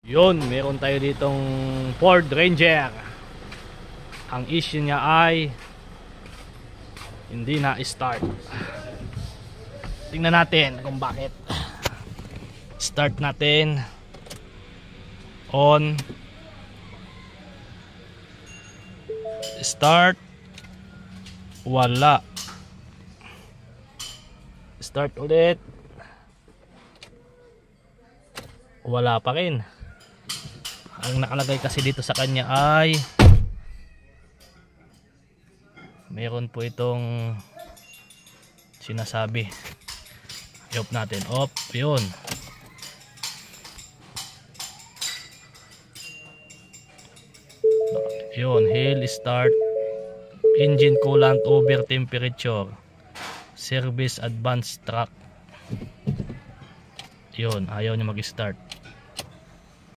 Yun, meron tayo ditong Ford Ranger. Ang issue niya ay hindi na start. Tingnan natin kung bakit. Start natin. On. Start. Wala. Start ulit. Wala pa rin. Ang nakalagay kasi dito sa kanya ay meron po itong sinasabi. I-off natin. Off. Yun. Yun. Hail start. Engine coolant over temperature. Service advanced track. Yun. Ayaw niya mag-start.